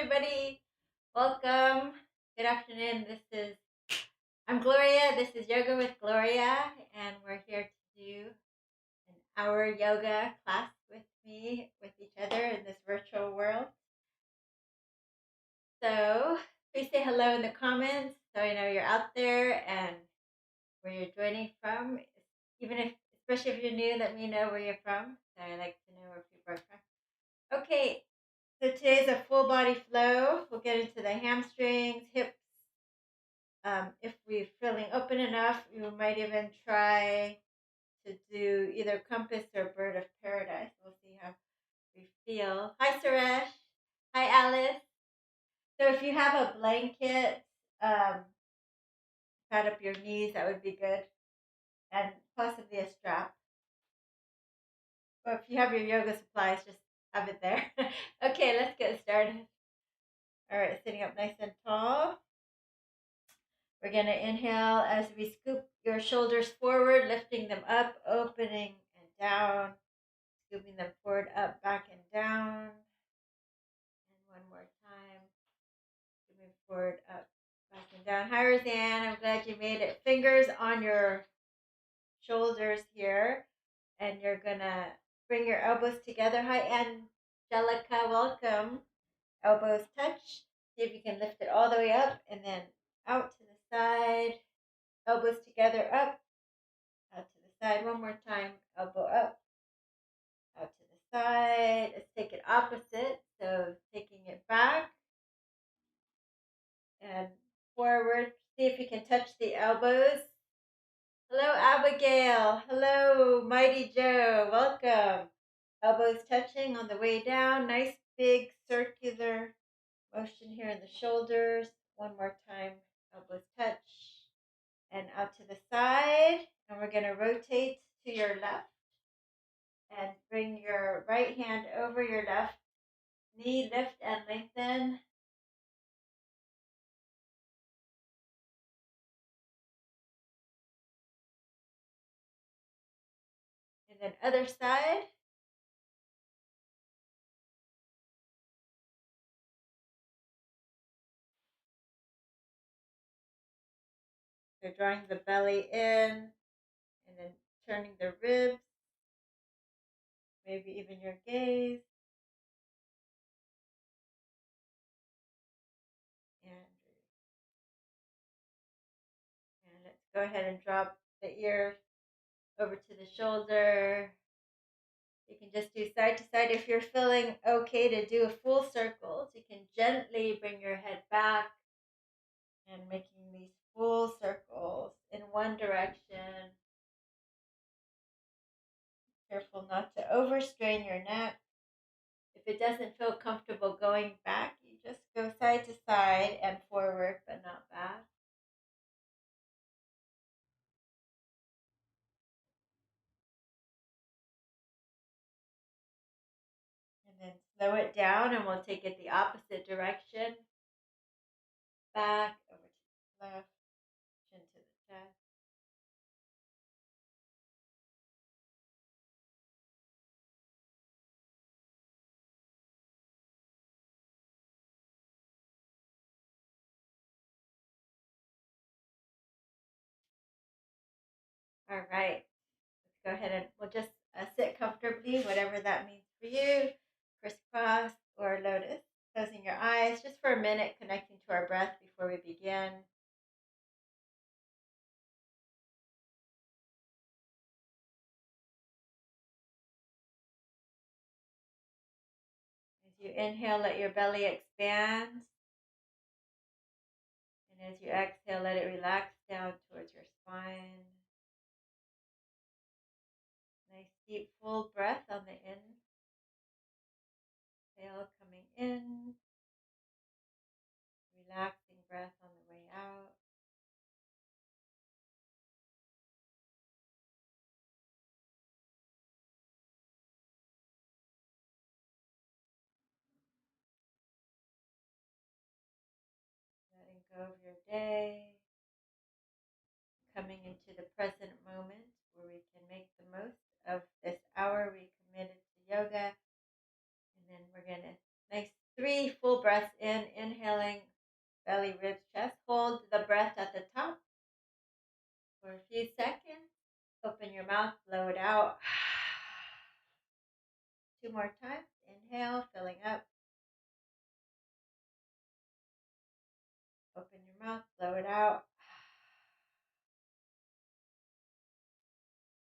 everybody. Welcome. Good afternoon. I'm Gloria. This is Yoga with Gloria, and we're here to do an hour yoga class with me, with each other in this virtual world. So please say hello in the comments so I know you're out there and where you're joining from. Even if, especially if you're new, let me know where you're from. So I like to know where people are from. Okay, so today's a full body flow. We'll get into the hamstrings, hips. If we're feeling open enough, we might even try to do either compass or bird of paradise. We'll see how we feel. Hi, Suresh. Hi, Alice. So if you have a blanket, pad up your knees, that would be good, and possibly a strap. Or if you have your yoga supplies, just have it there. Okay, let's get started. All right, sitting up nice and tall. We're going to inhale as we scoop your shoulders forward, lifting them up, opening and down, scooping them forward, up, back, and down. And one more time, scooping forward, up, back, and down. Hi, Roseanne. I'm glad you made it. Fingers on your shoulders here, and you're going to bring your elbows together. Hi, Angelica. Welcome. Elbows touch. See if you can lift it all the way up and then out to the side. Elbows together, up, out to the side. One more time. Elbow up, out to the side. Let's take it opposite. So taking it back and forward. See if you can touch the elbows. Hello, Abigail. Hello, Mighty Joe. Welcome. Elbows touching on the way down. Nice big circular motion here in the shoulders. One more time. Elbows touch and out to the side. And we're going to rotate to your left and bring your right hand over your left knee. Lift and lengthen. And then other side. So drawing the belly in and then turning the ribs, maybe even your gaze. And let's go ahead and drop the ear over to the shoulder. You can just do side to side. If you're feeling okay to do a full circle, you can gently bring your head back and making these full circles in one direction. Careful not to overstrain your neck. If it doesn't feel comfortable going back, you just go side to side and forward, but not back. And then slow it down, and we'll take it the opposite direction. Back, over to the left, chin to the chest. All right. Let's go ahead and we'll just sit comfortably, whatever that means for you. Crisscross or lotus. Closing your eyes just for a minute, connecting to our breath before we begin. As you inhale, let your belly expand. And as you exhale, let it relax down towards your spine. Nice deep full breath on the inhale coming in. Relaxing breath on the way out. Letting go of your day. Coming into the present moment where we can make the most of this hour we committed to yoga. And then we're going to nice 3 full breaths in, inhaling belly, ribs, chest. Hold the breath at the top for a few seconds. Open your mouth, blow it out. 2 more times. Inhale, filling up. Open your mouth, blow it out.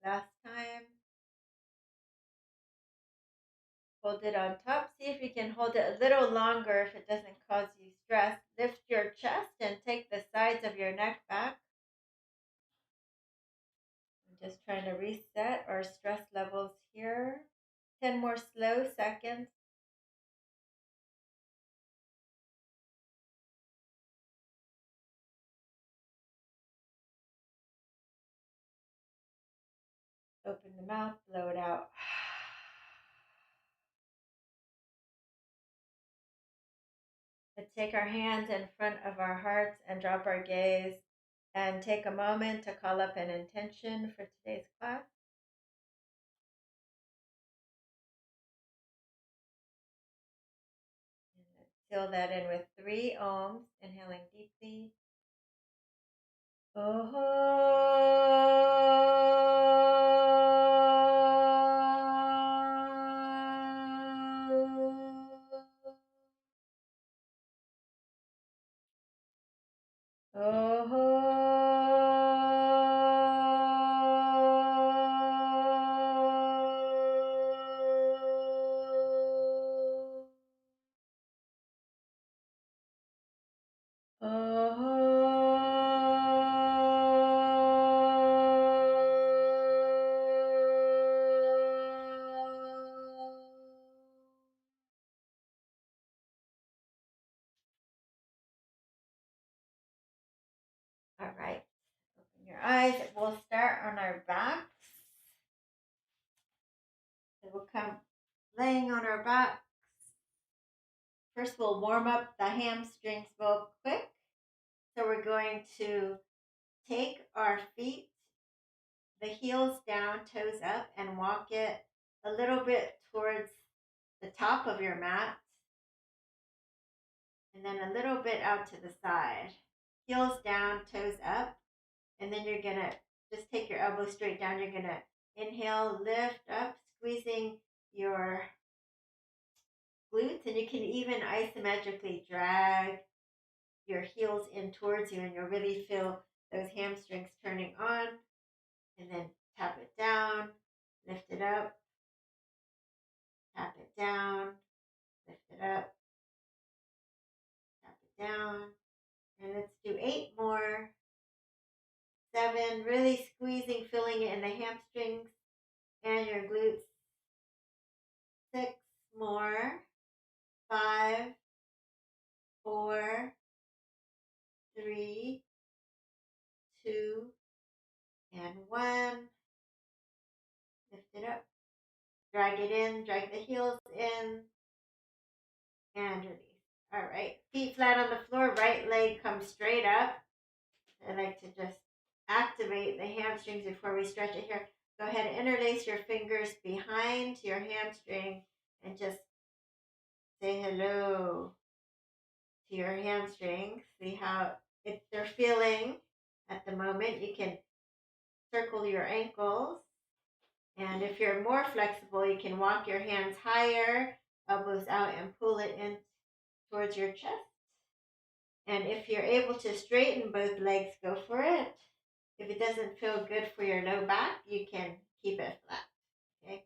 Last time. Hold it on top. See if you can hold it a little longer if it doesn't cause you stress. Lift your chest and take the sides of your neck back. I'm just trying to reset our stress levels here. 10 more slow seconds. Open the mouth, blow it out. Let's take our hands in front of our hearts and drop our gaze and take a moment to call up an intention for today's class. And let's seal that in with 3 ohms, inhaling deeply. All right, open your eyes. We'll start on our backs. So we'll come laying on our backs. First, we'll warm up the hamstrings real quick. So we're going to take our feet, the heels down, toes up, and walk it a little bit towards the top of your mat. And then a little bit out to the side. Heels down, toes up. And then you're going to just take your elbows straight down. You're going to inhale, lift up, squeezing your glutes. And you can even isometrically drag your heels in towards you, and you'll really feel those hamstrings turning on. And then tap it down, lift it up, tap it down, lift it up, tap it down. And let's do 8 more. 7, really squeezing, filling it in the hamstrings and your glutes. 6 more. 5, 4, 3, 2, and 1. Lift it up. Drag it in, drag the heels in, and release. All right, feet flat on the floor, right leg comes straight up. I like to just activate the hamstrings before we stretch it here. Go ahead and interlace your fingers behind your hamstring and just say hello to your hamstrings. See how if they're feeling at the moment. You can circle your ankles. And if you're more flexible, you can walk your hands higher, elbows out, and pull it in towards your chest. And if you're able to straighten both legs, go for it. If it doesn't feel good for your low back, you can keep it flat. Okay.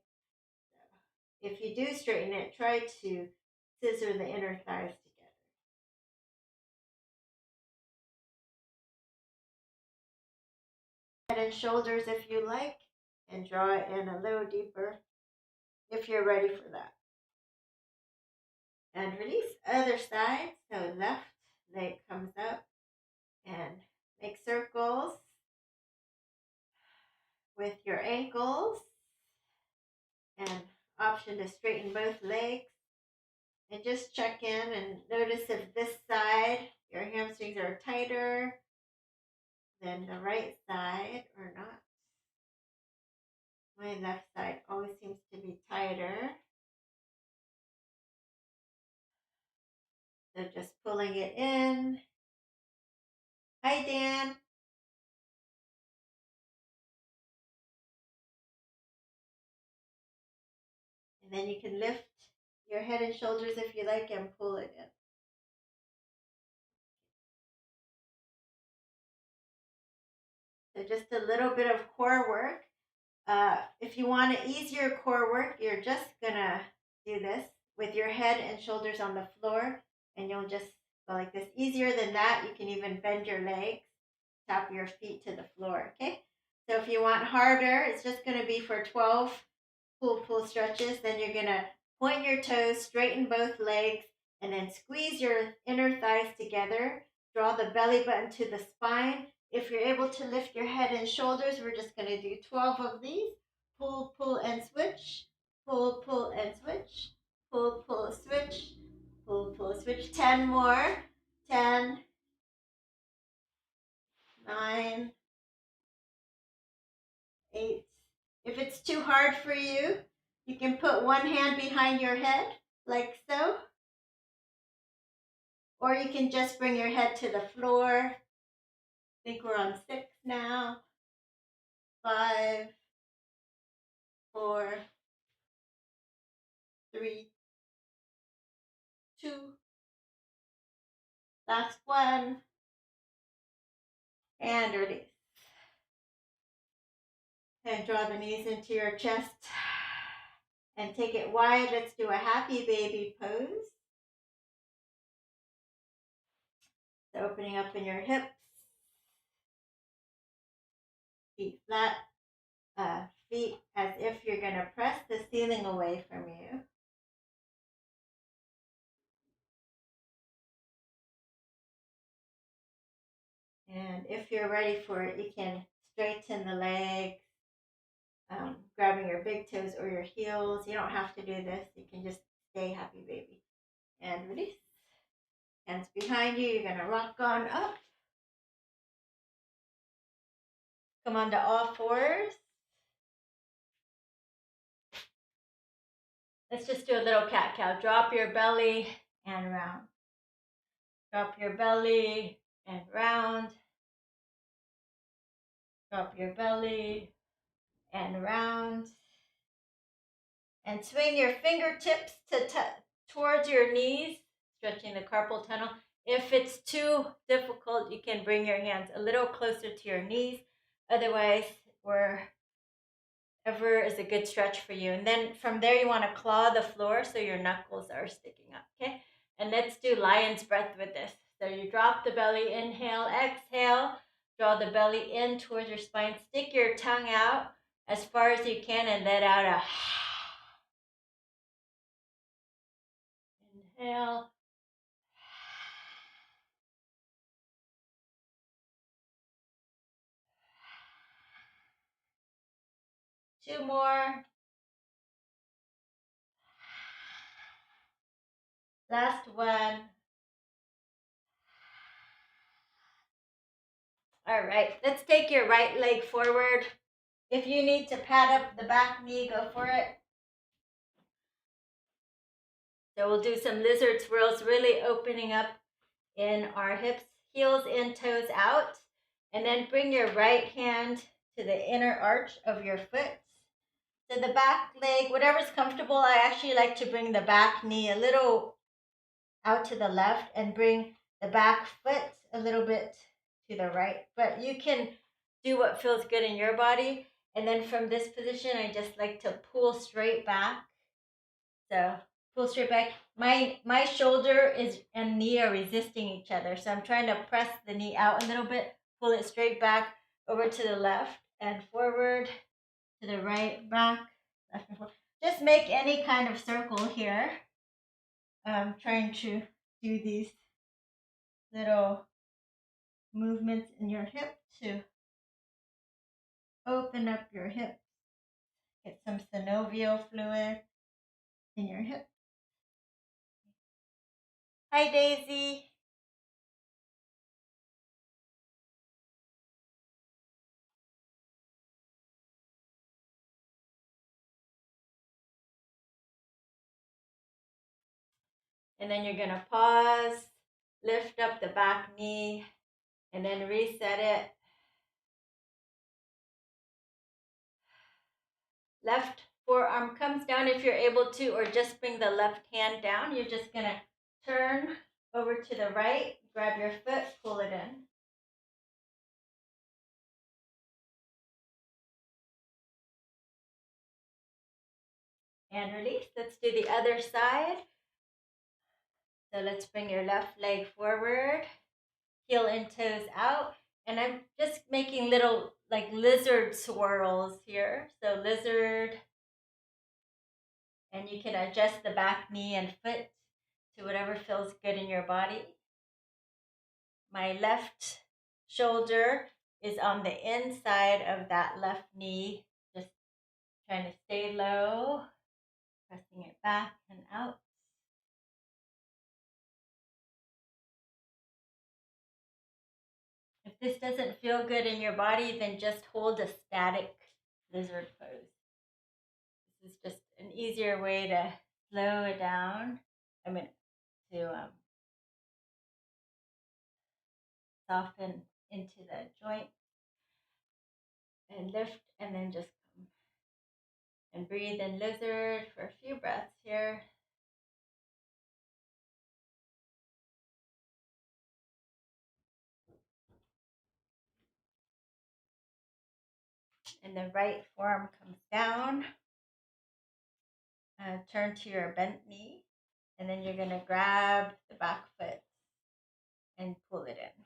So if you do straighten it, try to scissor the inner thighs together. Head and shoulders if you like, and draw it in a little deeper if you're ready for that. And release. Other side. So left leg comes up and make circles with your ankles, and option to straighten both legs. And just check in and notice if this side your hamstrings are tighter than the right side or not. My left side always seems to be tighter. pulling it in. Hi, Dan. And then you can lift your head and shoulders if you like and pull it in. So just a little bit of core work. If you want to ease your core work, you're just gonna do this with your head and shoulders on the floor, and you'll just go like this. Easier than that, you can even bend your legs, tap your feet to the floor, okay? So if you want harder, it's just gonna be for 12 pull stretches. Then you're gonna point your toes, straighten both legs, and then squeeze your inner thighs together. Draw the belly button to the spine. If you're able to lift your head and shoulders, we're just gonna do 12 of these. Pull, pull, and switch. Pull, pull, and switch. Pull, pull, switch. Pull, pull, switch. 10 more. 10, 9, 8. If it's too hard for you, you can put one hand behind your head, like so. Or you can just bring your head to the floor. I think we're on 6 now. 5, 4, 3, 2. Last one. And release. And draw the knees into your chest. And take it wide. Let's do a happy baby pose. So opening up in your hips. Feet flat. Feet as if you're going to press the ceiling away from you. And if you're ready for it, you can straighten the legs, grabbing your big toes or your heels. You don't have to do this. You can just stay happy baby. And release. Hands behind you. You're going to rock on up. Come on to all fours. Let's just do a little cat cow. Drop your belly and round. Drop your belly and round. Drop your belly and round. And swing your fingertips towards your knees, stretching the carpal tunnel. If it's too difficult, you can bring your hands a little closer to your knees. Otherwise, wherever is a good stretch for you. And then from there, you want to claw the floor so your knuckles are sticking up, okay? And let's do lion's breath with this. So you drop the belly, inhale, exhale, draw the belly in towards your spine, stick your tongue out as far as you can and let out a inhale. 2 more. Last one. All right, let's take your right leg forward. If you need to pad up the back knee, go for it. So we'll do some lizard swirls, really opening up in our hips, heels in, toes out. And then bring your right hand to the inner arch of your foot. So the back leg, whatever's comfortable, I actually like to bring the back knee a little out to the left and bring the back foot a little bit to the right. But you can do what feels good in your body. And then from this position, I just like to pull straight back. So pull straight back. My shoulder is and knee are resisting each other. So I'm trying to press the knee out a little bit, pull it straight back over to the left and forward, to the right, back, left and forward. Just make any kind of circle here. I'm trying to do these little movements in your hip to open up your hips. Get some synovial fluid in your hip. Hi, Daisy. And then you're going to pause, Lift up the back knee and then reset it. Left forearm comes down if you're able to, or just bring the left hand down. You're just going to turn over to the right, grab your foot, pull it in. And release. Let's do the other side. So let's bring your left leg forward, heel and toes out. And I'm just making little like lizard swirls here. So lizard, and you can adjust the back knee and foot to whatever feels good in your body. My left shoulder is on the inside of that left knee, just trying to stay low, pressing it back and out. If this doesn't feel good in your body, then just hold a static lizard pose. This is just an easier way to slow it down. To soften into the joint and lift, and then just come and breathe in lizard for a few breaths here. And the right forearm comes down. Turn to your bent knee, and then you're going to grab the back foot and pull it in.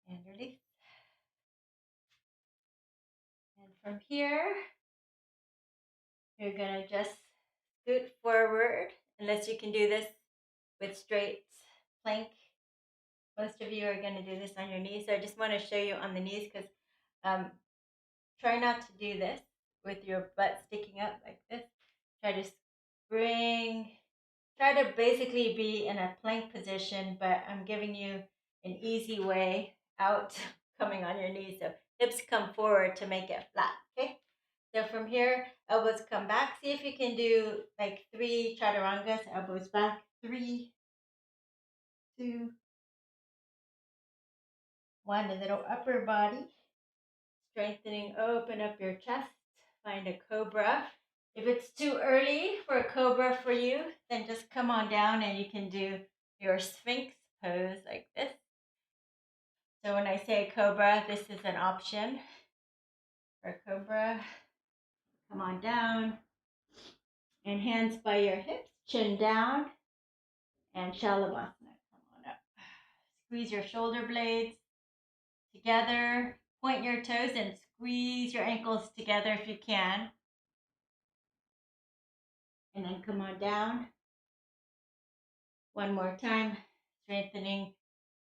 And release. And from here, you're going to just scoot forward, unless you can do this with straight plank. Most of you are going to do this on your knees, so I just want to show you on the knees, because try not to do this with your butt sticking up like this. Try to basically be in a plank position, but I'm giving you an easy way out coming on your knees. So hips come forward to make it flat, okay? So from here, elbows come back. See if you can do like 3 chaturangas, elbows back. 3, 2, 1, a little upper body. Strengthening, open up your chest. Find a cobra. If it's too early for a cobra for you, then just come on down and you can do your sphinx pose like this. So when I say cobra, this is an option for cobra. Come on down, and hands by your hips, chin down, and Shalabhasana. Come on up. Squeeze your shoulder blades together. Point your toes and squeeze your ankles together if you can. And then come on down. One more time, strengthening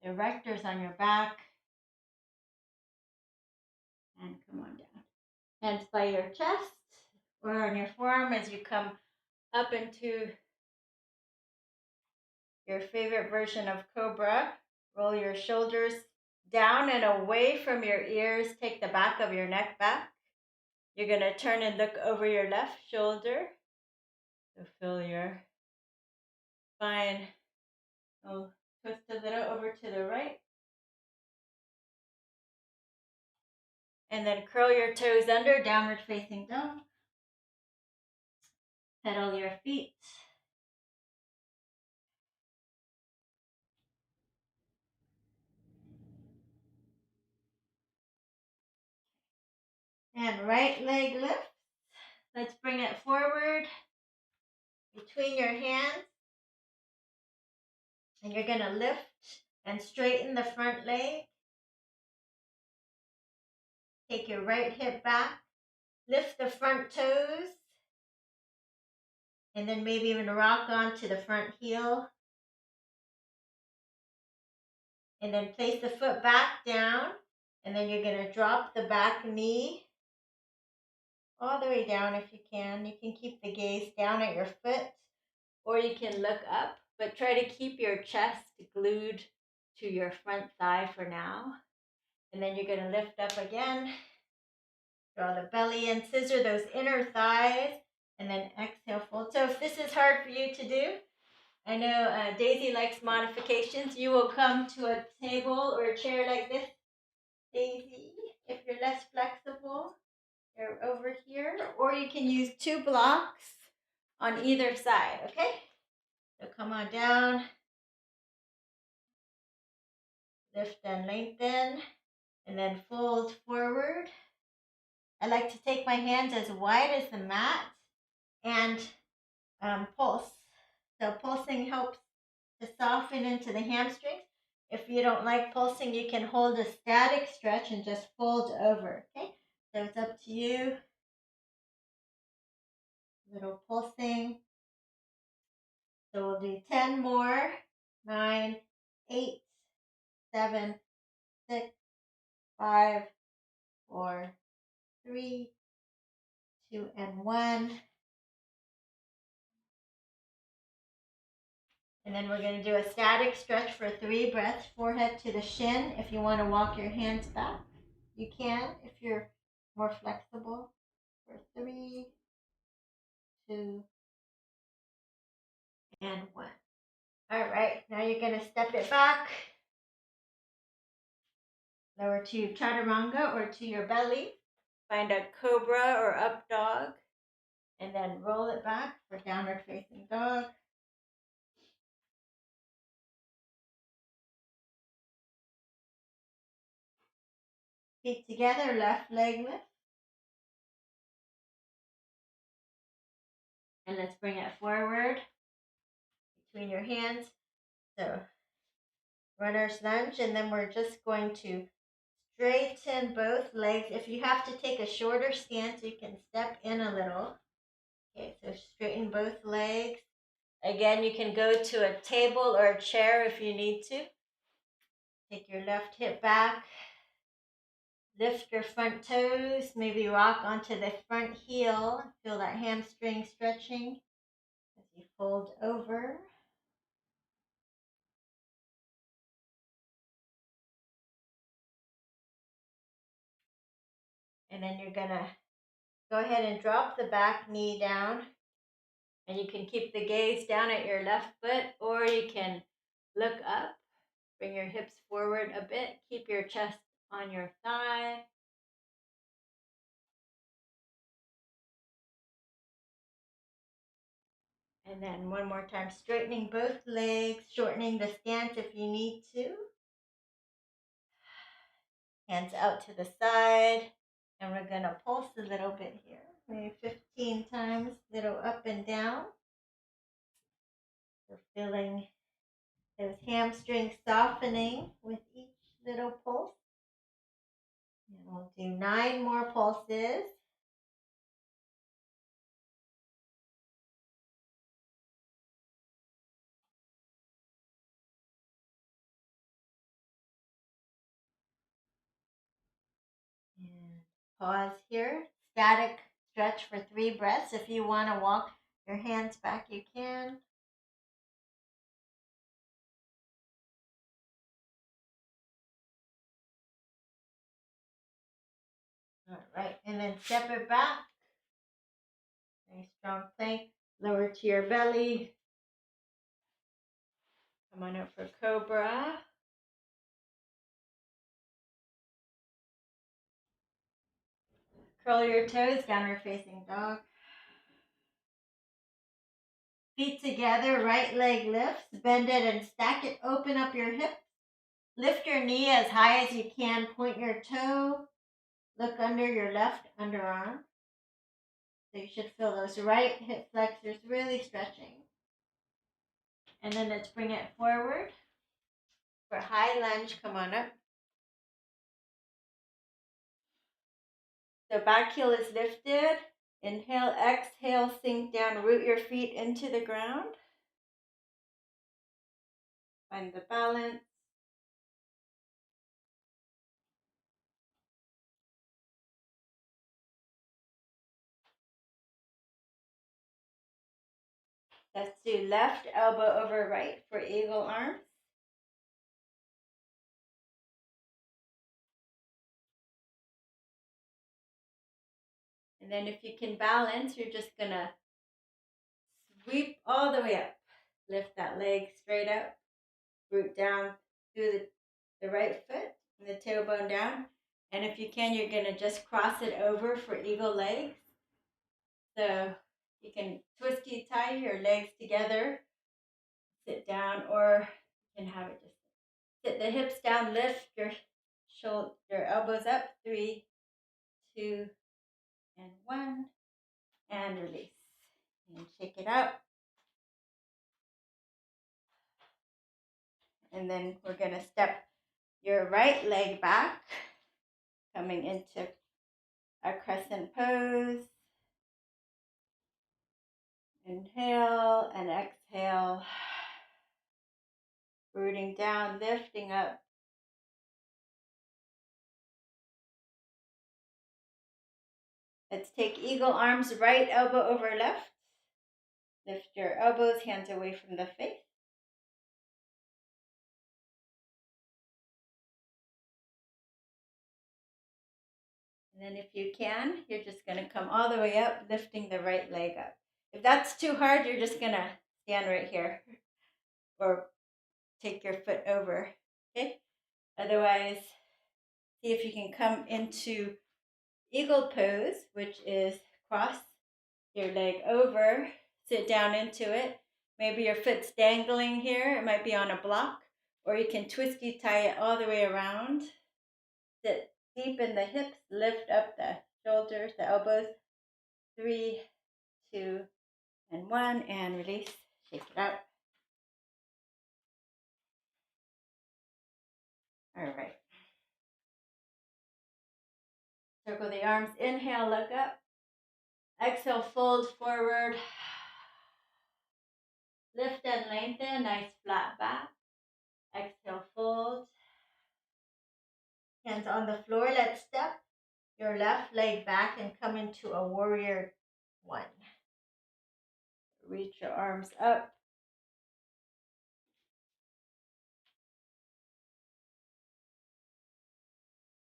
the erectors on your back. And come on down. Hands by your chest or on your forearm as you come up into your favorite version of cobra. Roll your shoulders down and away from your ears. Take the back of your neck back. You're going to turn and look over your left shoulder. So feel your spine. Oh, twist a little over to the right. And then curl your toes under, downward facing dog. Pedal your feet. And right leg lift. Let's bring it forward between your hands. And you're going to lift and straighten the front leg. Take your right hip back. Lift the front toes. And then maybe even rock onto the front heel. And then place the foot back down. And then you're going to drop the back knee all the way down if you can. You can keep the gaze down at your foot, or you can look up, but try to keep your chest glued to your front thigh for now. And then you're going to lift up again. Draw the belly in, scissor those inner thighs, and then exhale, fold. So if this is hard for you to do, I know Daisy likes modifications. You will come to a table or a chair like this, Daisy. If you're less flexible, you're over here, or you can use 2 blocks on either side, okay? So come on down, lift and lengthen, and then fold forward. I like to take my hands as wide as the mat and pulse. So pulsing helps to soften into the hamstrings. If you don't like pulsing, you can hold a static stretch and just fold over, okay? So it's up to you. Little pulsing. So we'll do 10 more. 9, 8, 7, 6, 5, 4, 3, 2, and 1. And then we're going to do a static stretch for 3 breaths, forehead to the shin. If you want to walk your hands back, you can if you're more flexible. For 3, 2, and 1. All right, now you're going to step it back. Lower to chaturanga or to your belly. Find a cobra or up dog. And then roll it back for downward facing dog. Feet together, left leg lift. And let's bring it forward between your hands. So runner's lunge, and then we're just going to straighten both legs. If you have to take a shorter stance, you can step in a little. Okay, so straighten both legs. Again, you can go to a table or a chair if you need to. Take your left hip back. Lift your front toes. Maybe rock onto the front heel. Feel that hamstring stretching as you fold over. And then you're going to go ahead and drop the back knee down. And you can keep the gaze down at your left foot, or you can look up. Bring your hips forward a bit. Keep your chest on your thigh. And then one more time, straightening both legs, shortening the stance if you need to. Hands out to the side. And we're going to pulse a little bit here. Maybe 15 times, little up and down. So feeling those hamstrings softening with each little pulse. And we'll do 9 more pulses. And pause here. Static stretch for 3 breaths. If you want to walk your hands back, you can. All right, and then step it back. Nice strong plank. Lower to your belly. Come on up for cobra. Curl your toes, downward facing dog. Feet together, right leg lifts. Bend it and stack it. Open up your hips. Lift your knee as high as you can. Point your toe. Look under your left underarm. So you should feel those right hip flexors really stretching. And then let's bring it forward. For high lunge, come on up. So back heel is lifted. Inhale, exhale, sink down, root your feet into the ground. Find the balance. Let's do left elbow over right for eagle arms. And then if you can balance, you're just gonna sweep all the way up. Lift that leg straight up, root down through the right foot and the tailbone down. And if you can, you're gonna just cross it over for eagle legs. So you can twisty tie your legs together, sit down, or you can have it just sit the hips down, lift your elbows up, 3, 2, and 1, and release. And shake it out. And then we're gonna step your right leg back, coming into a crescent pose. Inhale and exhale. Rooting down, lifting up. Let's take eagle arms, right elbow over left. Lift your elbows, hands away from the face. And then if you can, you're just going to come all the way up, lifting the right leg up. If that's too hard, you're just going to stand right here or take your foot over, okay? Otherwise, see if you can come into eagle pose, which is cross your leg over, sit down into it. Maybe your foot's dangling here. It might be on a block, or you can twisty tie it all the way around. Sit deep in the hips, lift up the shoulders, the elbows. 3, 2, and 1, and release. Shake it out. All right. Circle the arms. Inhale, look up. Exhale, fold forward. Lift and lengthen, nice flat back. Exhale, fold. Hands on the floor. Let's step your left leg back and come into a warrior 1. Reach your arms up.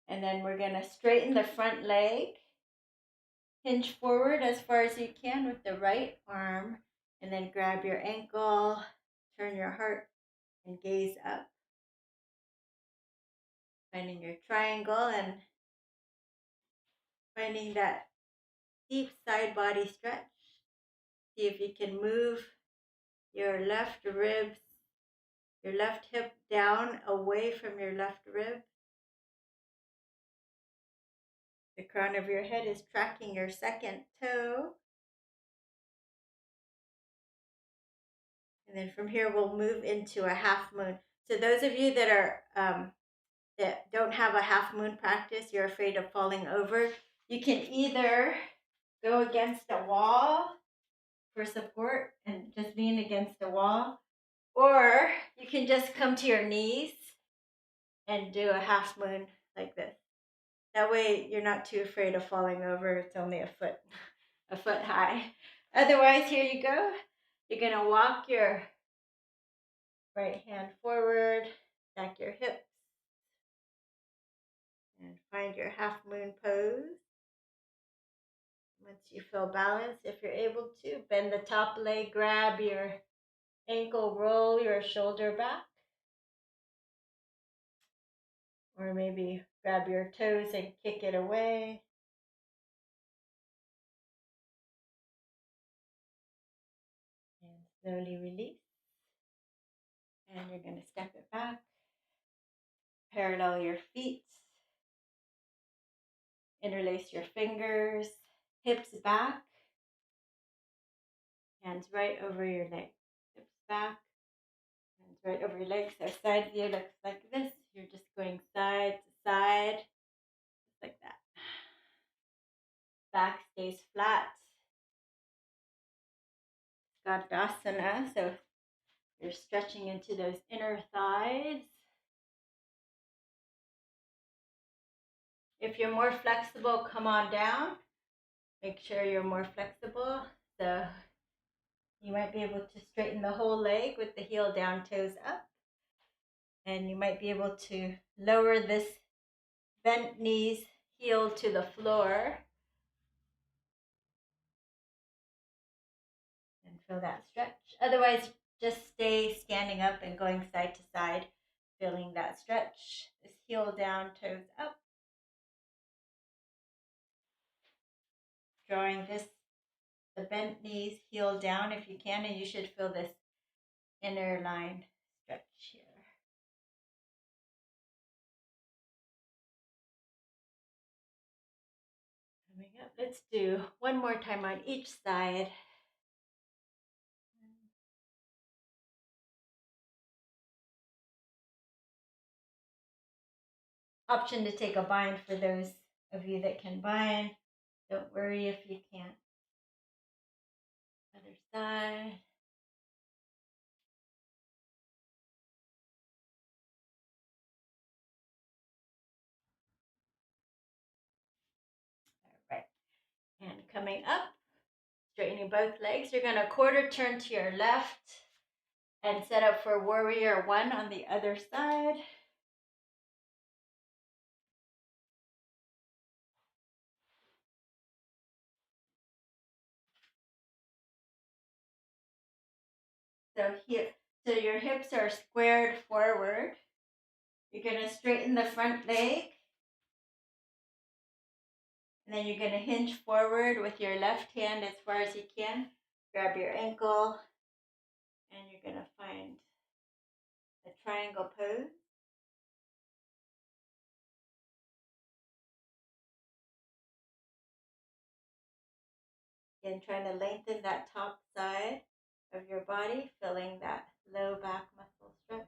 And then we're going to straighten the front leg. Hinge forward as far as you can with the right arm. And then grab your ankle. Turn your heart and gaze up. Finding your triangle and finding that deep side body stretch. See if you can move your left ribs, your left hip down away from your left rib. The crown of your head is tracking your second toe. And then from here, we'll move into a half moon. So those of you that are that don't have a half moon practice, you're afraid of falling over, you can either go against a wall for support and just lean against the wall, or you can just come to your knees and do a half moon like this. That way you're not too afraid of falling over. It's only a foot high. Otherwise, here you go. You're gonna walk your right hand forward, stack your hips, and find your half moon pose. Once you feel balanced, if you're able to, bend the top leg, grab your ankle, roll your shoulder back. Or maybe grab your toes and kick it away. And slowly release. And you're going to step it back. Parallel your feet. Interlace your fingers. Hips back. Hands right over your legs. Hips back. Hands right over your legs. So side view looks like this. You're just going side to side. Just like that. Back stays flat. Skandasana. So you're stretching into those inner thighs. If you're more flexible, come on down. Make sure you're more flexible. So you might be able to straighten the whole leg with the heel down, toes up. And you might be able to lower this bent knees, heel to the floor. feel that stretch. Otherwise, just stay standing up and going side to side, feeling that stretch. Just heel down, toes up. Drawing the bent knees, heel down if you can, and you should feel this inner line stretch here. Coming up. Let's do one more time on each side. Option to take a bind for those of you that can bind. Don't worry if you can't. Other side. All right. And coming up, straightening both legs. You're going to quarter turn to your left and set up for warrior one on the other side. So your hips are squared forward. You're going to straighten the front leg. And then you're going to hinge forward with your left hand as far as you can. Grab your ankle. And you're going to find a triangle pose. Again, trying to lengthen that top side of your body, feeling that low back muscle stretch.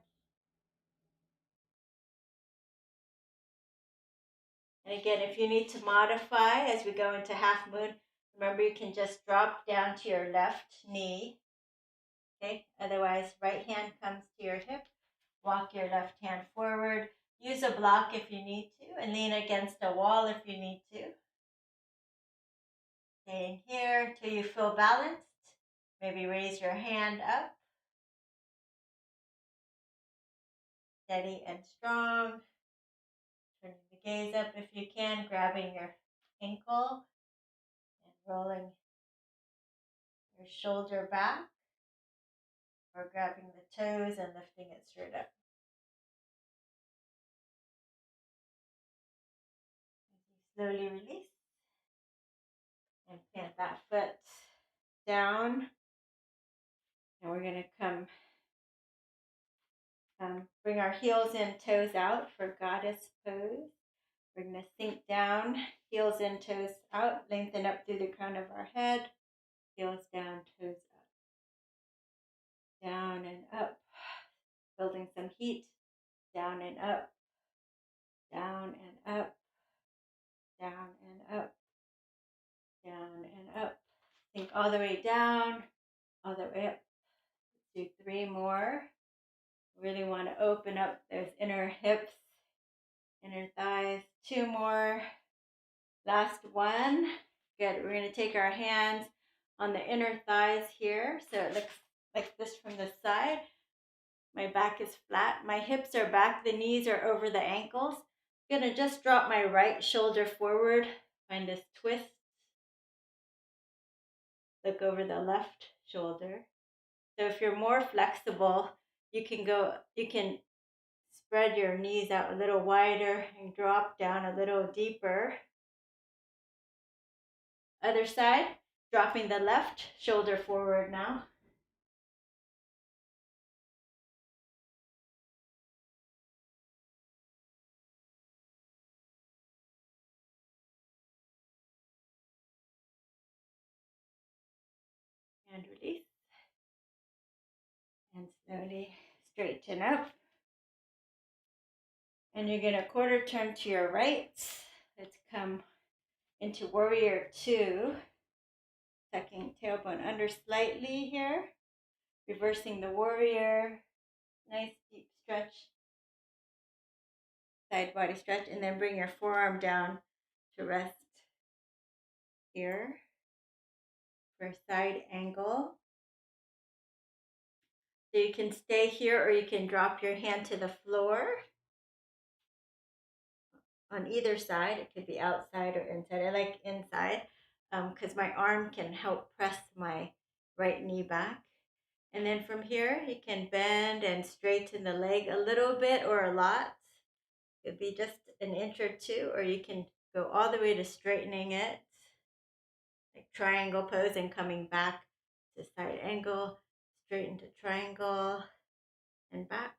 And again, if you need to modify as we go into half moon, remember you can just drop down to your left knee. Okay, otherwise right hand comes to your hip. Walk your left hand forward. Use a block if you need to, and lean against a wall if you need to. Staying here till you feel balanced. Maybe raise your hand up. Steady and strong. Turning the gaze up if you can, grabbing your ankle and rolling your shoulder back, or grabbing the toes and lifting it straight up. Slowly release and plant that foot down. And we're going to come bring our heels in, toes out for goddess pose. We're going to sink down, heels in, toes out, lengthen up through the crown of our head, heels down, toes up, down and up, building some heat, down and up, down and up, down and up, down and up. Sink all the way down, all the way up. Let's do 3 more. Really want to open up those inner hips, inner thighs. 2 more. Last one. Good. We're going to take our hands on the inner thighs here. So it looks like this from the side. My back is flat. My hips are back. The knees are over the ankles. I'm going to just drop my right shoulder forward. Find this twist. Look over the left shoulder. So if you're more flexible, you can spread your knees out a little wider and drop down a little deeper. Other side, dropping the left shoulder forward now. And release. And slowly straighten up. And you're going to quarter turn to your right. Let's come into warrior 2. Tucking tailbone under slightly here. Reversing the warrior. Nice deep stretch. Side body stretch. And then bring your forearm down to rest here for side angle. So you can stay here or you can drop your hand to the floor. On either side, it could be outside or inside. I like inside because my arm can help press my right knee back. And then from here, you can bend and straighten the leg a little bit or a lot. It could be just an inch or two, or you can go all the way to straightening it, like triangle pose and coming back to side angle, straighten to triangle, and back.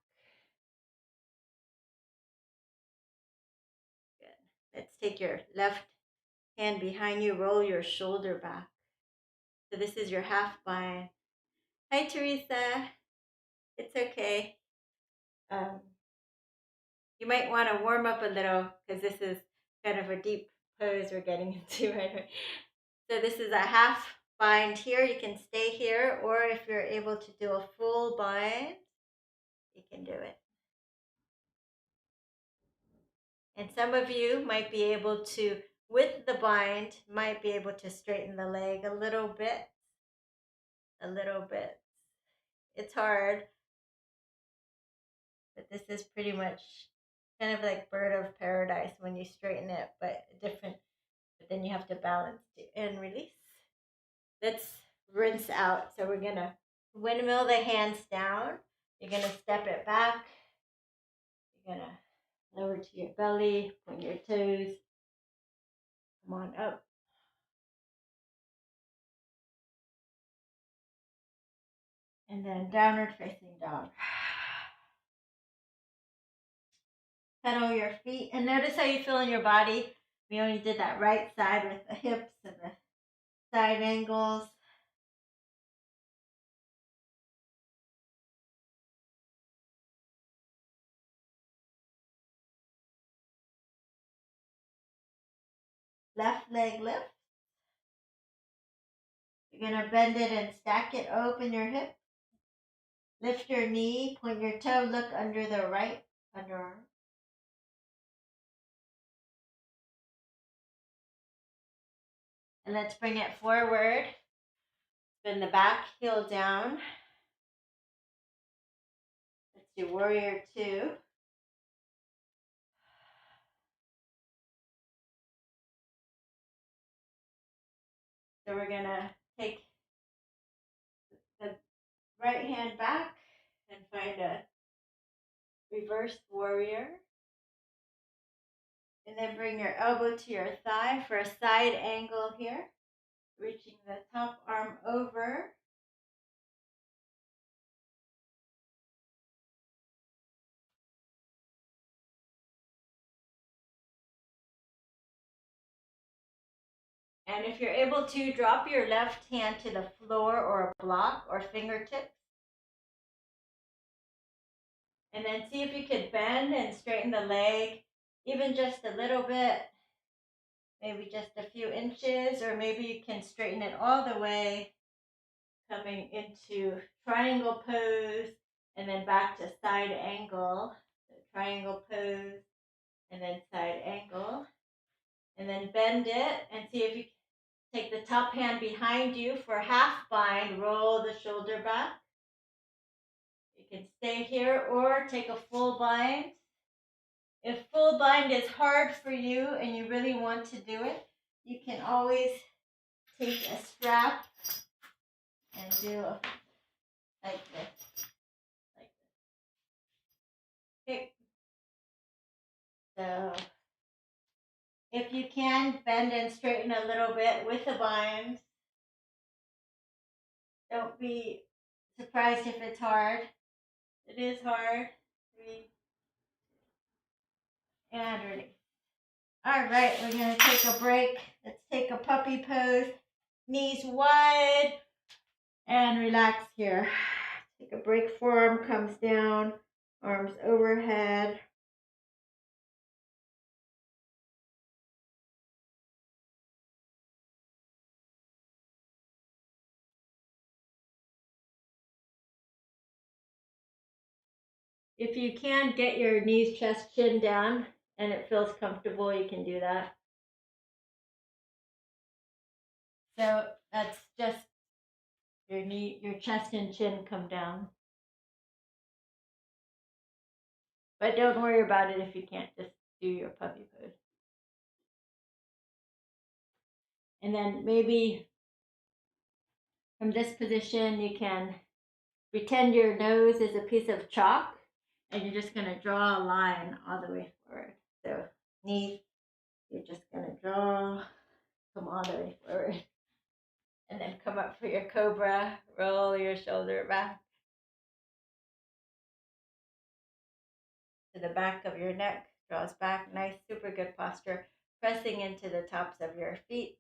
Good. Let's take your left hand behind you, roll your shoulder back. So this is your half bind. Hi, Teresa. It's okay. Um, you might want to warm up a little because this is kind of a deep pose we're getting into right away. So this is a half bind here. You can stay here, or if you're able to do a full bind, you can do it. And some of you might be able to, with the bind, might be able to straighten the leg a little bit. A little bit. It's hard, but this is pretty much kind of like bird of paradise when you straighten it, but different. But then you have to balance and release. Let's rinse out. So we're gonna windmill the hands down. You're gonna step it back. You're gonna lower to your belly, point your toes. Come on up. And then downward facing dog. Pedal your feet and notice how you feel in your body. We only did that right side with the hips and the side angles. Left leg lift. You're going to bend it and stack it. Open your hip. Lift your knee. Point your toe. Look under the right underarm. And let's bring it forward. Bend the back heel down. Let's do warrior two. So we're going to take the right hand back and find a reverse warrior. And then bring your elbow to your thigh for a side angle here. Reaching the top arm over. And if you're able to, drop your left hand to the floor or a block or fingertips. And then see if you could bend and straighten the leg, even just a little bit, maybe just a few inches, or maybe you can straighten it all the way, coming into triangle pose, and then back to side angle. So triangle pose, and then side angle. And then bend it and see if you take the top hand behind you for half bind. Roll the shoulder back. You can stay here or take a full bind. If full bind is hard for you and you really want to do it, you can always take a strap and do like this. Like this. Okay. So if you can, bend and straighten a little bit with the bind. Don't be surprised if it's hard. It is hard. 3 and release. All right, we're going to take a break. Let's take a puppy pose. Knees wide and relax here. Take a break, forearm comes down, arms overhead. If you can, get your knees, chest, chin down, and it feels comfortable, you can do that. So that's just your knee, your chest and chin come down. But don't worry about it if you can't, just do your puppy pose. And then maybe From this position, you can pretend your nose is a piece of chalk and you're just going to draw a line all the way forward. So, knee, you're just going to draw, come all the way forward. And then come up for your cobra, roll your shoulder back to the back of your neck, draws back, nice, super good posture, pressing into the tops of your feet.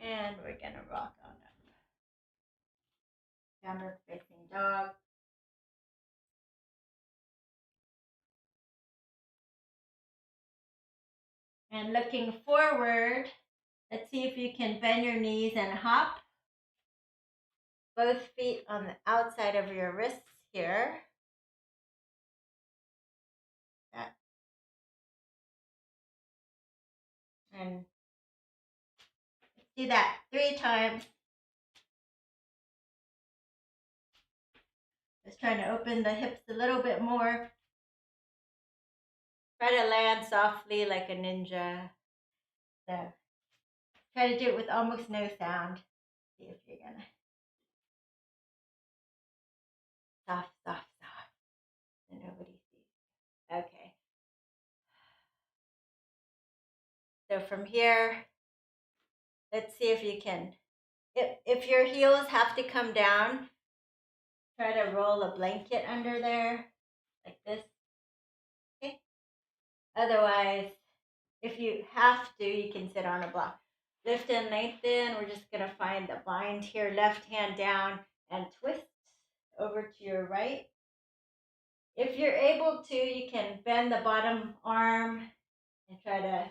And we're going to rock on up. Downward facing dog. And looking forward, let's see if you can bend your knees and hop. Both feet on the outside of your wrists here. That. And do that 3 times. Just trying to open the hips a little bit more. Try to land softly like a ninja. So try to do it with almost no sound. See if you're gonna soft, soft, soft. So nobody sees. Okay. So from here, let's see if you can. If your heels have to come down, try to roll a blanket under there like this. Okay. Otherwise, if you have to, you can sit on a block. Lift and lengthen. We're just going to find the bind here. Left hand down and twist over to your right. If you're able to, you can bend the bottom arm and try to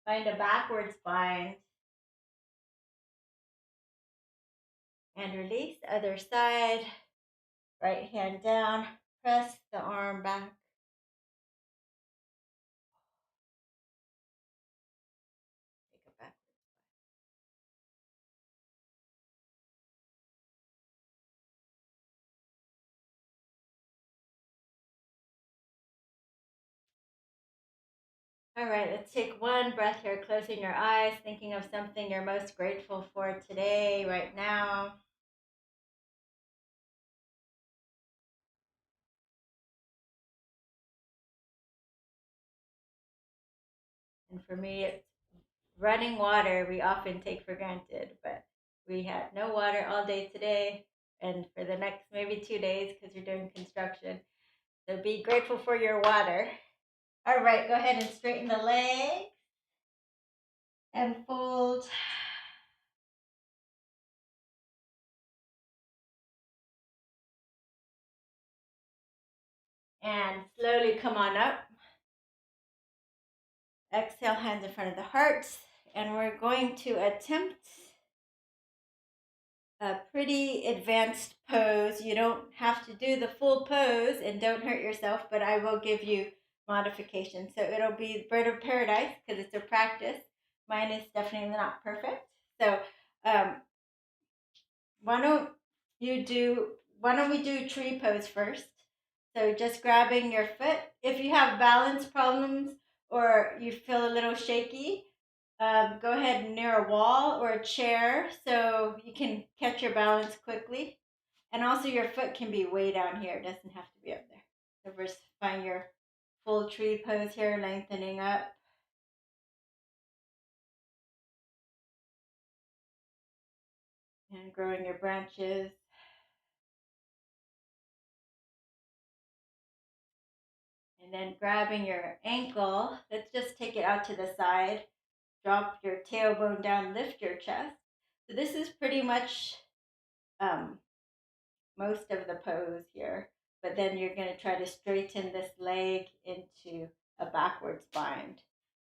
find a backwards bind. And release. Other side. Right hand down. Press the arm back. Take a backwards. All right, let's take one breath here, closing your eyes, thinking of something you're most grateful for today, right now. And for me, it's running water we often take for granted, but we had no water all day today and for the next maybe 2 days because you're doing construction. So be grateful for your water. All right, go ahead and straighten the legs and fold. And slowly come on up. Exhale, hands in front of the heart. And we're going to attempt a pretty advanced pose. You don't have to do the full pose and don't hurt yourself, but I will give you modifications. So it'll be bird of paradise because it's a practice. Mine is definitely not perfect. So um, why don't we do tree pose first? So just grabbing your foot. If you have balance problems or you feel a little shaky, go ahead and near a wall or a chair so you can catch your balance quickly. And also your foot can be way down here. It doesn't have to be up there. So first find your full tree pose here, lengthening up. And growing your branches. And then grabbing your ankle. Let's just take it out to the side. Drop your tailbone down, lift your chest. So this is pretty much most of the pose here, but then you're going to try to straighten this leg into a backwards bind.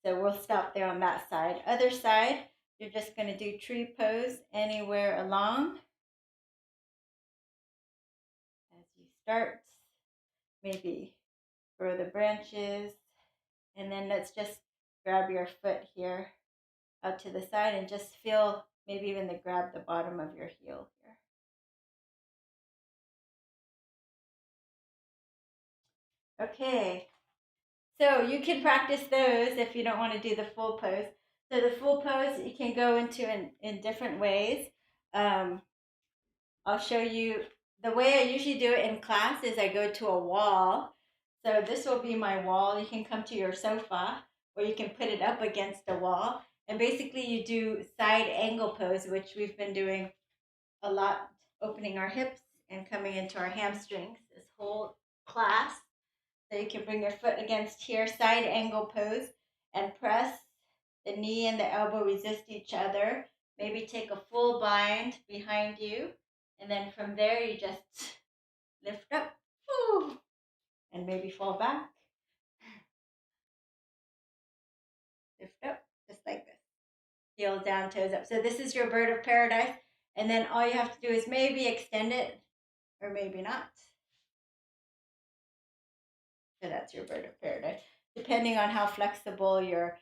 So we'll stop there on that side. Other side, you're just going to do tree pose anywhere along. As you start, maybe grow the branches, and then let's just grab your foot here out to the side and just feel, maybe even to grab the bottom of your heel here. Okay, So you can practice those if you don't want to do the full pose. So the full pose you can go into in different ways. Um, I'll show you the way I usually do it in class is I go to a wall. So this will be my wall. You can come to your sofa or you can put it up against a wall. And basically you do side angle pose, which we've been doing a lot, opening our hips and coming into our hamstrings this whole class. So you can bring your foot against here, side angle pose, and press the knee and the elbow resist each other. Maybe take a full bind behind you. And then from there, you just lift up, woo, and maybe fall back, lift up, just like this. Heel down, toes up. So this is your bird of paradise. And then all you have to do is maybe extend it or maybe not. So that's your bird of paradise. Depending on how flexible your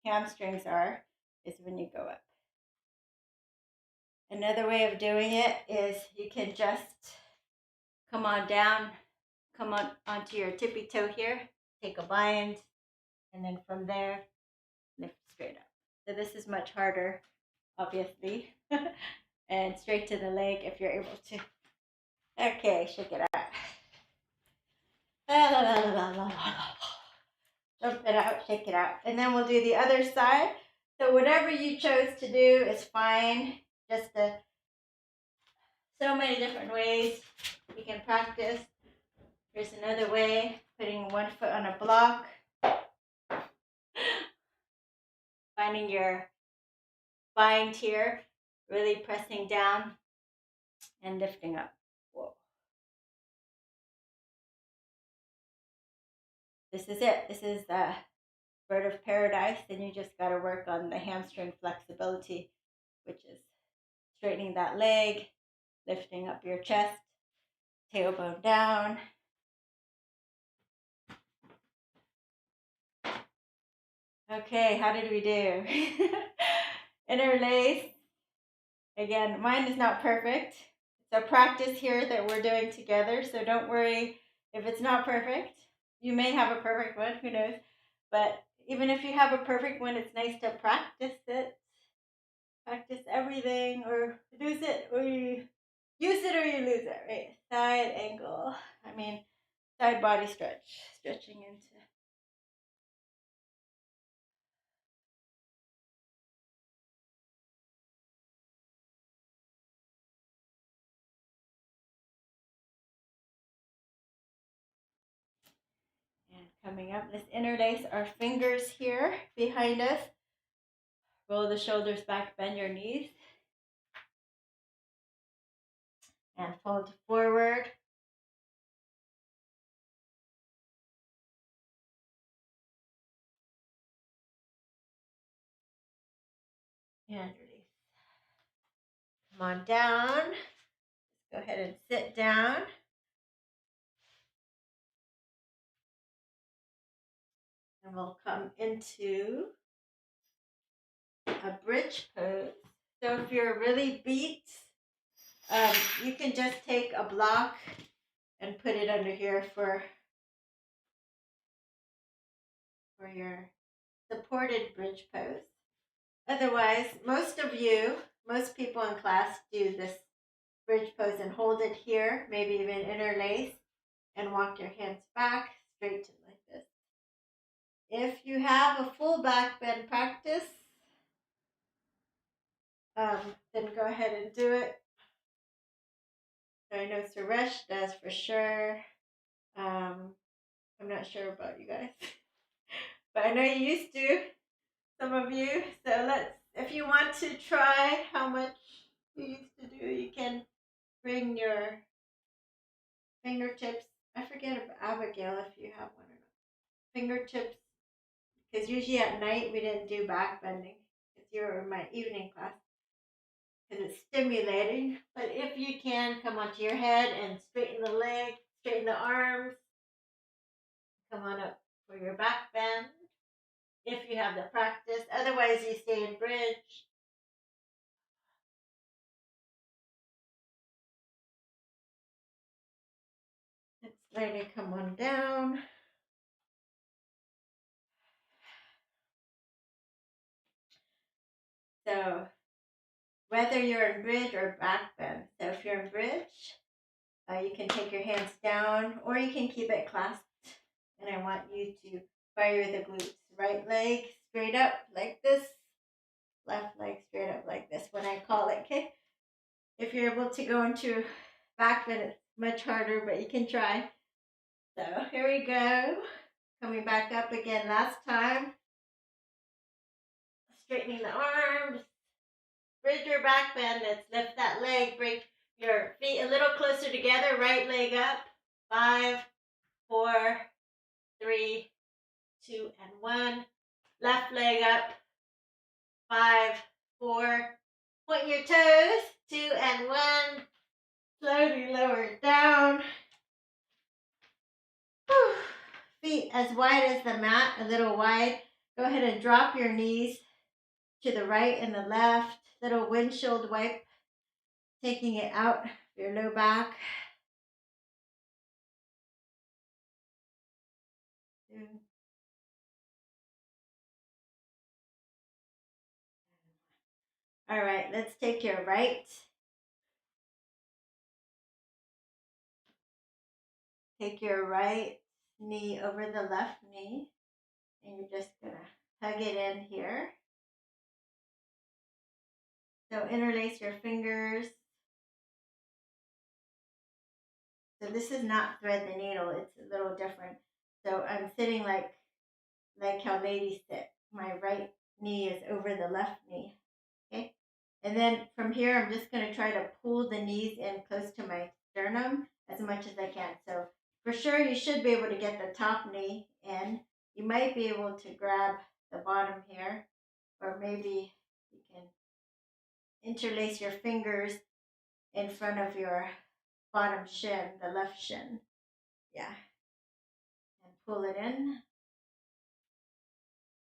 hamstrings are, is when you go up. Another way of doing it is you can just come on down, come on onto your tippy toe here, take a bind, and then from there, lift straight up. So this is much harder, obviously, and straight to the leg if you're able to. Okay, shake it out. Jump it out, shake it out. And then we'll do the other side. So whatever you chose to do is fine. Just so many different ways you can practice. Here's another way, putting one foot on a block, finding your bind here, really pressing down and lifting up. Whoa. This is it. This is the bird of paradise. Then you just got to work on the hamstring flexibility, which is straightening that leg, lifting up your chest, tailbone down. Okay, how did we do? Interlace. Again, mine is not perfect. It's a practice here that we're doing together, so don't worry if it's not perfect. You may have a perfect one, who knows? But even if you have a perfect one, it's nice to practice it. Practice everything, or lose it, or you use it, or you lose it, right? Side angle. Side body stretch. Stretching into. And coming up, let's interlace our fingers here behind us. Roll the shoulders back, bend your knees. And fold forward. And release. Come on down. Go ahead and sit down. And we'll come into a bridge pose. So if you're really beat, you can just take a block and put it under here for your supported bridge pose. Otherwise, most people in class do this bridge pose and hold it here, maybe even interlace, and walk your hands back straight to like this. If you have a full back bend practice, then go ahead and do it. So I know Suresh does for sure. I'm not sure about you guys, but I know you used to, some of you. So if you want to try how much you used to do, you can bring your fingertips. I forget about Abigail if you have one or not. Fingertips, because usually at night we didn't do back bending because you're in my evening class because it's stimulating. But if you can, come onto your head and straighten the leg, straighten the arms. Come on up for your back bend if you have the practice. Otherwise, you stay in bridge. Let's Slowly come on down. So whether you're in bridge or back bend. So if you're in bridge, you can take your hands down or you can keep it clasped. And I want you to fire the glutes. Right leg straight up like this. Left leg straight up like this when I call it, okay? If you're able to go into back bend, it's much harder, but you can try. So here we go. Coming back up again last time. Straightening the arms. Bridge your back bend. Let's lift that leg. Bring your feet a little closer together. Right leg up. 5, 4, 3, 2, and 1. Left leg up. 5, 4. Point your toes. 2 and 1. Slowly lower it down. Whew. Feet as wide as the mat, a little wide. Go ahead and drop your knees to the right and the left. Little windshield wipe, taking it out your low back. 2. All right, let's take your right. Take your right knee over the left knee. And you're just going to hug it in here. So interlace your fingers. So this is not thread the needle. It's a little different. So I'm sitting like how ladies sit. My right knee is over the left knee. Okay. And then from here, I'm just going to try to pull the knees in close to my sternum as much as I can. So for sure, you should be able to get the top knee in. You might be able to grab the bottom here, or maybe you can interlace your fingers in front of your bottom shin, the left shin. Yeah. And pull it in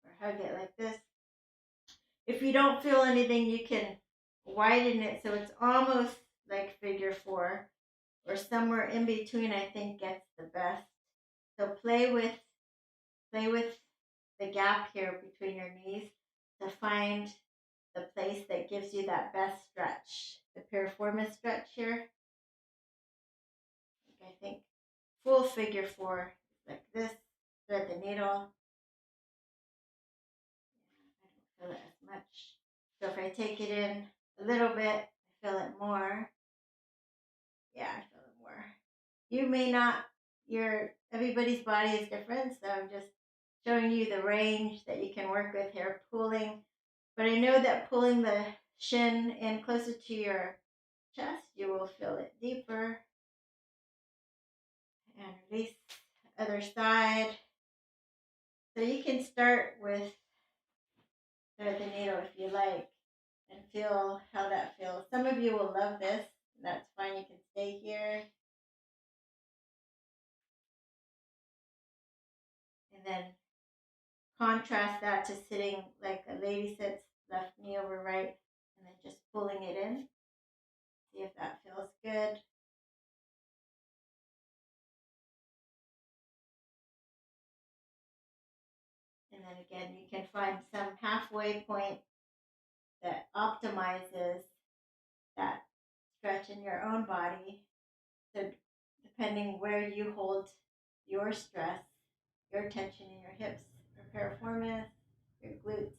or hug it like this. If you don't feel anything, you can widen it so it's almost like figure 4 or somewhere in between. I think gets the best. So play with the gap here between your knees to find the place that gives you that best stretch. The piriformis stretch here. I think full figure 4 is like this. Thread the needle. I don't feel it as much. So if I take it in a little bit, I feel it more. Yeah, I feel it more. You may not, everybody's body is different, so I'm just showing you the range that you can work with here, pulling. But I know that pulling the shin in closer to your chest, you will feel it deeper. And release other side. So you can start with thread the needle if you like and feel how that feels. Some of you will love this. That's fine. You can stay here. And then contrast that to sitting like a lady sits, left knee over right, and then just pulling it in. See if that feels good. And then again, you can find some halfway point that optimizes that stretch in your own body. So depending where you hold your stress, your tension in your hips, your piriformis, your glutes.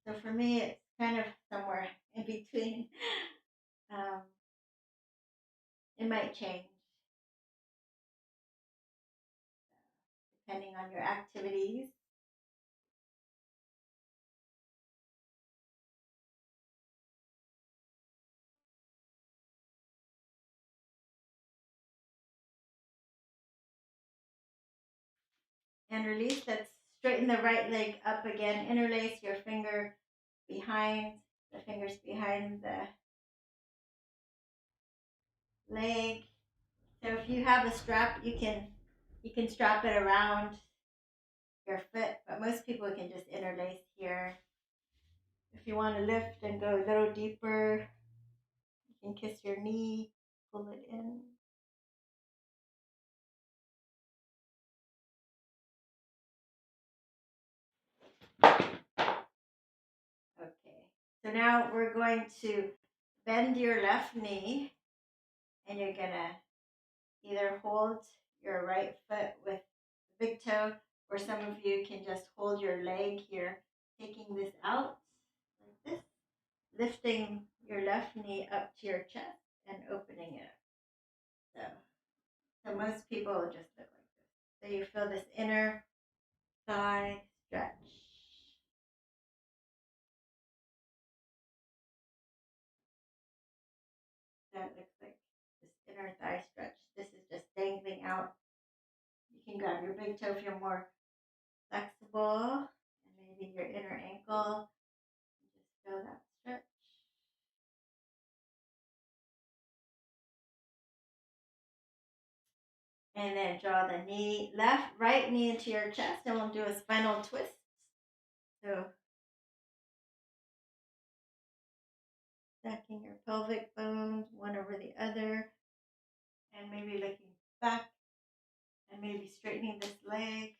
So for me, it's kind of somewhere in between. Um, it might change depending on your activities. And release. Let's straighten the right leg up again. Interlace your finger behind, the fingers behind the leg. So if you have a strap, you can strap it around your foot, but most people can just interlace here. If you want to lift and go a little deeper, you can kiss your knee, pull it in. So now we're going to bend your left knee, and you're going to either hold your right foot with the big toe, or some of you can just hold your leg here, taking this out like this, lifting your left knee up to your chest and opening it up. So most people will just look like this. So you feel this inner thigh stretch. That looks like this inner thigh stretch. This is just dangling out. You can grab your big toe if you're more flexible, and maybe your inner ankle. Just feel that stretch. And then draw the knee, right knee into your chest, and we'll do a spinal twist. So stacking your pelvic bones one over the other, and maybe looking back, and maybe straightening this leg.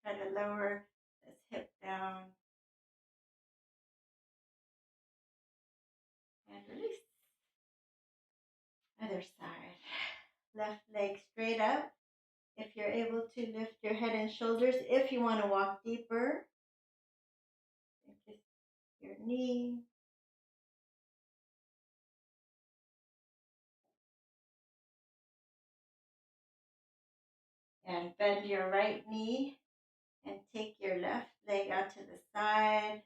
Try to lower this hip down and release. Other side. Left leg straight up. If you're able to lift your head and shoulders, if you want to walk deeper, kiss your knee. And bend your right knee and take your left leg out to the side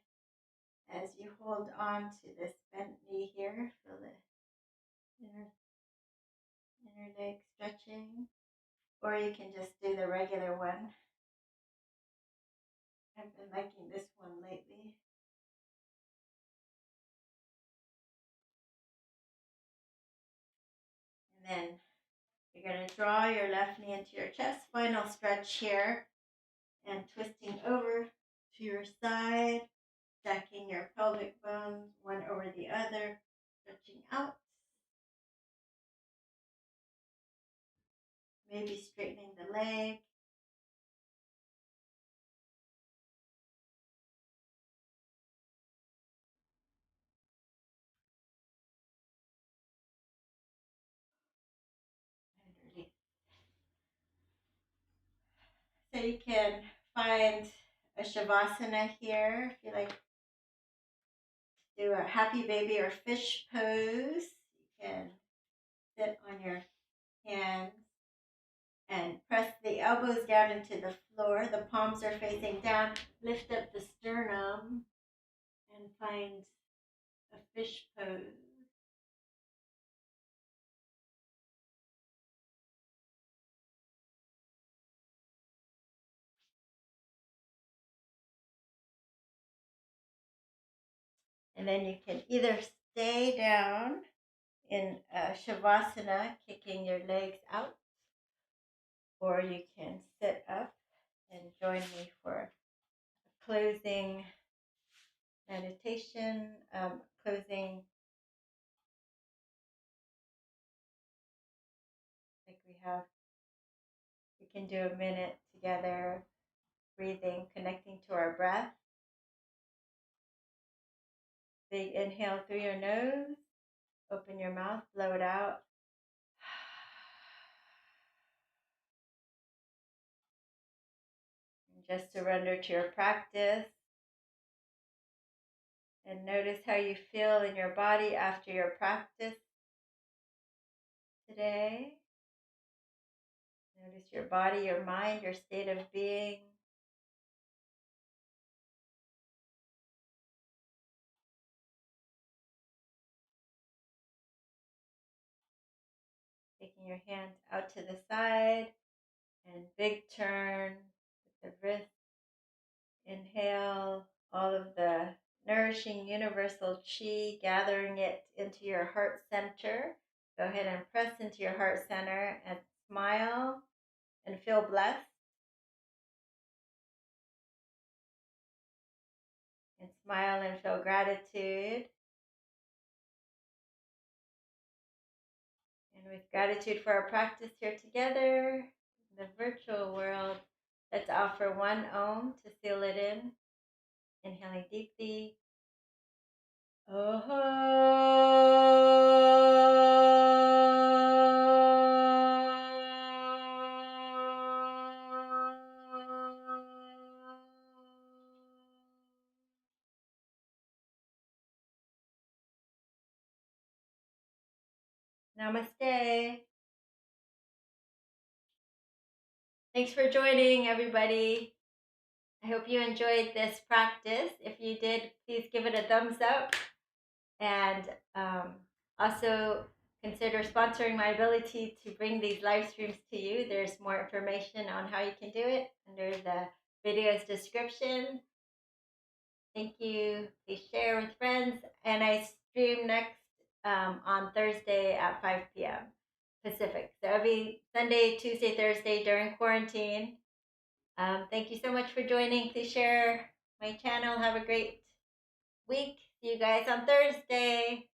as you hold on to this bent knee here. Feel the inner leg stretching. Or you can just do the regular one. I've been liking this one lately. And then you're going to draw your left knee into your chest. Final stretch here. And twisting over to your side. Stacking your pelvic bones one over the other. Stretching out. Maybe straightening the leg. And release. So you can find a shavasana here if you like. Do a happy baby or fish pose. You can sit on your hands and press the elbows down into the floor. The palms are facing down. Lift up the sternum and find a fish pose. And then you can either stay down in shavasana, kicking your legs out, or you can sit up and join me for a closing meditation, closing, like we can do a minute together, breathing, connecting to our breath. Big inhale through your nose, open your mouth, blow it out. And just surrender to your practice. And notice how you feel in your body after your practice today. Notice your body, your mind, your state of being. Taking your hands out to the side and big turn with the wrist. Inhale all of the nourishing universal chi, gathering it into your heart center. Go ahead and press into your heart center and smile and feel blessed. And smile and feel gratitude. And with gratitude for our practice here together, the virtual world. Let's offer 1 Om to seal it in. Inhaling deeply. Namaste. Thanks for joining, everybody. I hope you enjoyed this practice. If you did, please give it a thumbs up. And also consider sponsoring my ability to bring these live streams to you. There's more information on how you can do it under the video's description. Thank you. Please share with friends. And I stream next on Thursday at 5 p.m. Pacific. So every Sunday, Tuesday, Thursday during quarantine. Thank you so much for joining. Please share my channel. Have a great week. See you guys on Thursday.